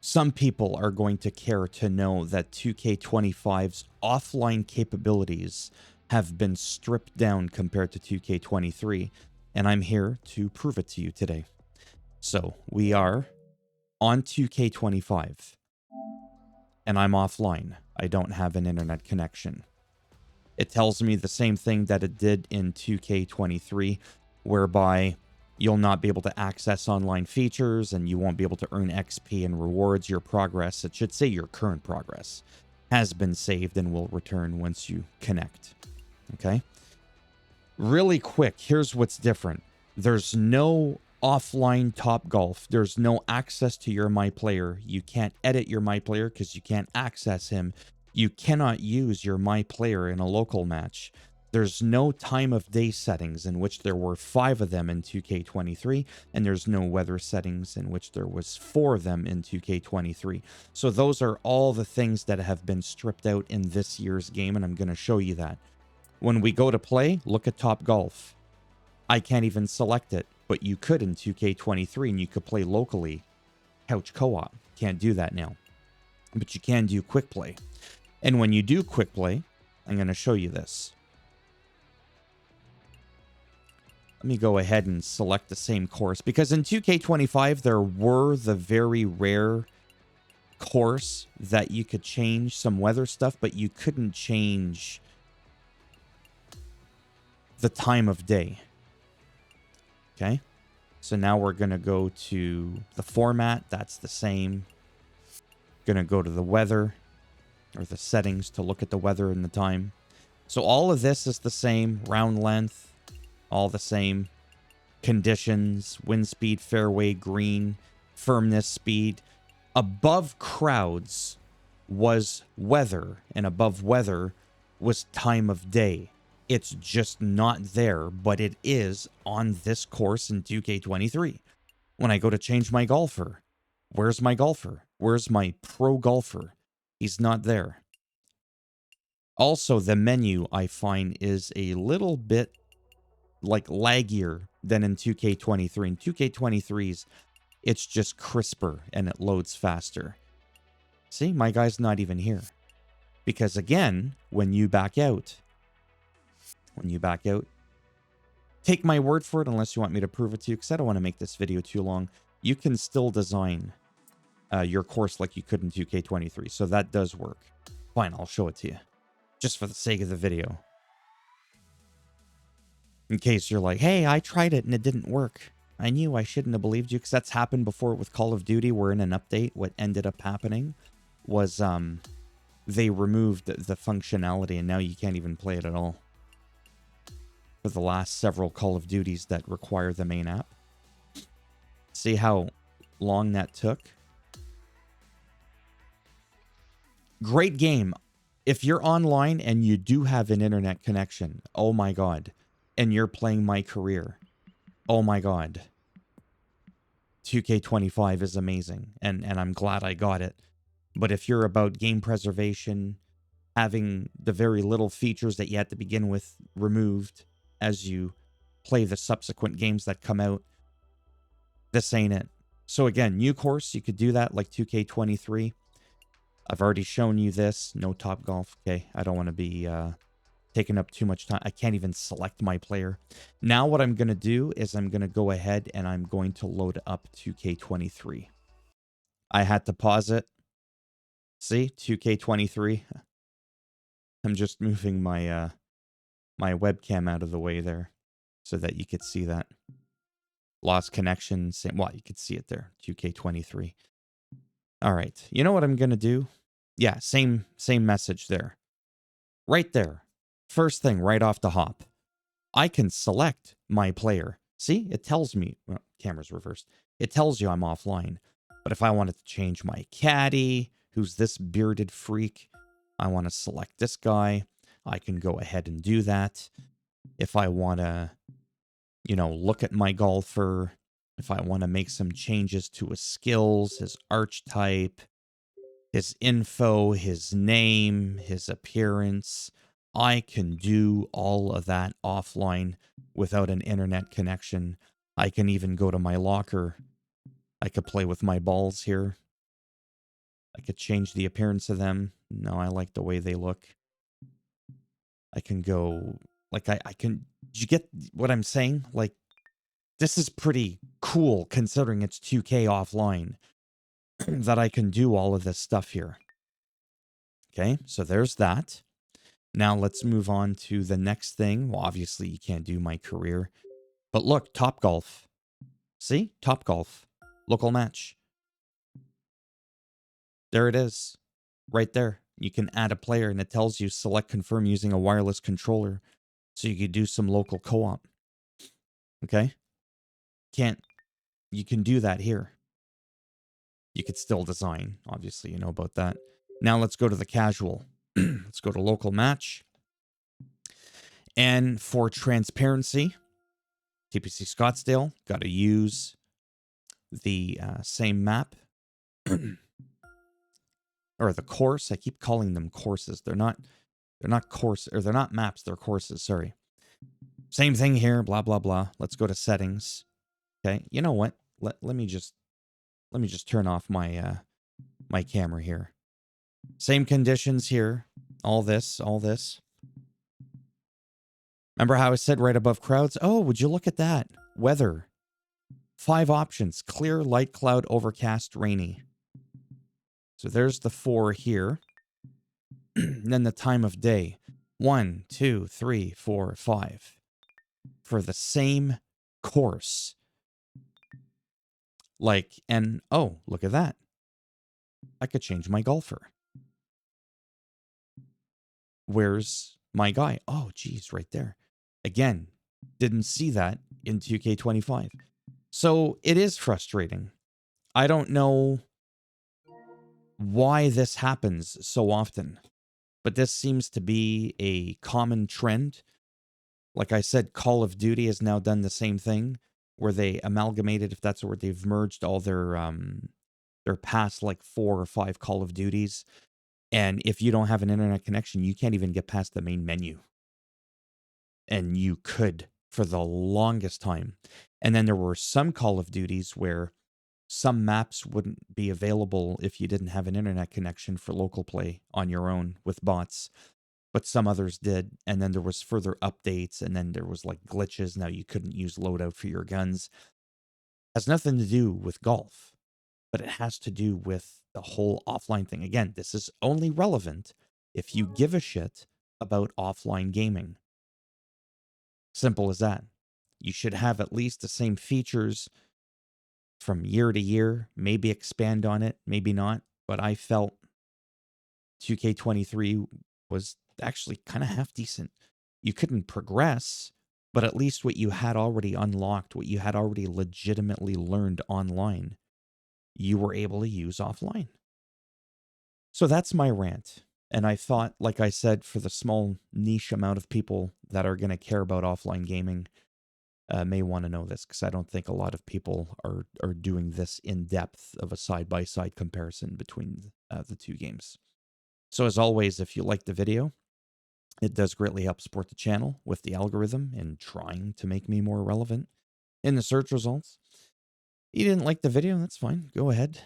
Some people are going to care to know that 2K25's offline capabilities have been stripped down compared to 2K23, and I'm here to prove it to you today. So we are on 2K25, and I'm offline. I don't have an internet connection. It tells me the same thing that it did in 2K23, whereby you'll not be able to access online features and you won't be able to earn XP and rewards. Your progress, it should say your current progress, has been saved and will return once you connect. Okay? Really quick, here's what's different. There's no offline Topgolf. There's no access to your MyPlayer. You can't edit your MyPlayer because you can't access him. You cannot use your MyPlayer in a local match. There's no time of day settings, in which there were 5 of them in 2K23, and there's no weather settings, in which there was 4 of them in 2K23. So those are all the things that have been stripped out in this year's game, and I'm going to show you that. When we go to play, look at Topgolf. I can't even select it, but you could in 2K23, and you could play locally. Couch co-op. Can't do that now. But you can do quick play. And when you do quick play, I'm going to show you this. Let me go ahead and select the same course, because in 2K25 there were the very rare course that you could change some weather stuff, but you couldn't change the time of day. Okay, so now we're going to go to the format. That's the same. Going to go to the weather, or the settings, to look at the weather and the time. So all of this is the same. Round length, all the same. Conditions, wind speed, fairway, green, firmness, speed. Above crowds was weather, and above weather was time of day. It's just not there, but it is on this course in 2K23. When I go to change my golfer, where's my golfer? Where's my pro golfer? He's not there. Also, the menu, I find, is a little bit like laggier than in 2K23. In 2K23's, it's just crisper and it loads faster. See, my guy's not even here. Because again, when you back out, take my word for it, unless you want me to prove it to you, because I don't want to make this video too long. You can still design your course like you could in 2K23, so that does work. Fine, I'll show it to you, just for the sake of the video. In case you're like, hey, I tried it and it didn't work. I knew I shouldn't have believed you, because that's happened before with Call of Duty, where in an update, what ended up happening was they removed the functionality, and now you can't even play it at all. For the last several Call of Duties that require the main app. See how long that took? Great game. If you're online and you do have an internet connection, oh my god, and you're playing My Career, oh my god, 2K25 is amazing, and I'm glad I got it. But if you're about game preservation, having the very little features that you had to begin with removed as you play the subsequent games that come out, this ain't it. So again, new course, you could do that like 2K23. I've already shown you this. No Topgolf. Okay, I don't want to be taking up too much time. I can't even select my player. Now what I'm going to do is I'm going to go ahead and I'm going to load up 2K23. I had to pause it. See, 2K23. I'm just moving my my webcam out of the way there so that you could see that. Lost connection. Same, well, you could see it there. 2K23. All right. You know what I'm going to do? Yeah, same message there. Right there. First thing right off the hop. I can select my player. See, it tells me, well, camera's reversed. It tells you I'm offline. But if I wanted to change my caddy, who's this bearded freak, I want to select this guy. I can go ahead and do that. If I want to, you know, look at my golfer, if I want to make some changes to his skills, his archetype, his info, his name, his appearance, I can do all of that offline without an internet connection. I can even go to my locker. I could play with my balls here. I could change the appearance of them. No, I like the way they look. I can go, like, I can, did you get what I'm saying? Like, this is pretty cool considering it's 2K offline that I can do all of this stuff here. Okay, so there's that. Now let's move on to the next thing. Well, obviously you can't do my career, but look, Top Golf. See? Top Golf. Local match. There it is. Right there. You can add a player and it tells you select confirm using a wireless controller. So you could do some local co-op. Okay? You can do that here. You could still design. Obviously, you know about that. Now let's go to the casual. Let's go to local match. And for transparency, TPC Scottsdale, got to use the same map. Or the course. I keep calling them courses. They're not course, or they're not maps, they're courses, sorry. Same thing here, blah blah blah. Let's go to settings. Okay. You know what? Let me just turn off my my camera here. Same conditions here. All this. Remember how I said right above crowds? Oh, would you look at that? Weather. 5 options. Clear, light cloud, overcast, rainy. So there's the 4 here. And then the time of day. 1, 2, 3, 4, 5. For the same course. Like, and oh, look at that. I could change my golfer. Where's my guy? Oh, geez, right there. Again, didn't see that in 2K25. So it is frustrating. I don't know why this happens so often, but this seems to be a common trend. Like I said, Call of Duty has now done the same thing, where they amalgamated, if that's where they've merged all their past like 4 or 5 Call of Duties. And if you don't have an internet connection, you can't even get past the main menu. And you could for the longest time. And then there were some Call of Duties where some maps wouldn't be available if you didn't have an internet connection for local play on your own with bots. But some others did. And then there was further updates. And then there was like glitches. Now you couldn't use loadout for your guns. Has nothing to do with golf, but it has to do with the whole offline thing. Again, this is only relevant if you give a shit about offline gaming. Simple as that. You should have at least the same features from year to year, maybe expand on it, maybe not. But I felt 2K23 was actually kind of half decent. You couldn't progress, but at least what you had already unlocked, what you had already legitimately learned online, you were able to use offline. So that's my rant. And I thought, like I said, for the small niche amount of people that are going to care about offline gaming, may want to know this, because I don't think a lot of people are doing this in depth of a side-by-side comparison between the two games. So as always, if you like the video, it does greatly help support the channel with the algorithm in trying to make me more relevant in the search results. You didn't like the video, that's fine. Go ahead.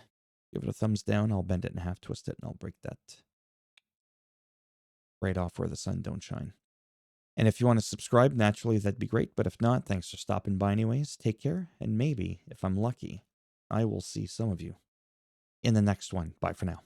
Give it a thumbs down. I'll bend it in half, twist it, and I'll break that right off where the sun don't shine. And if you want to subscribe, naturally, that'd be great. But if not, thanks for stopping by anyways. Take care. And maybe, if I'm lucky, I will see some of you in the next one. Bye for now.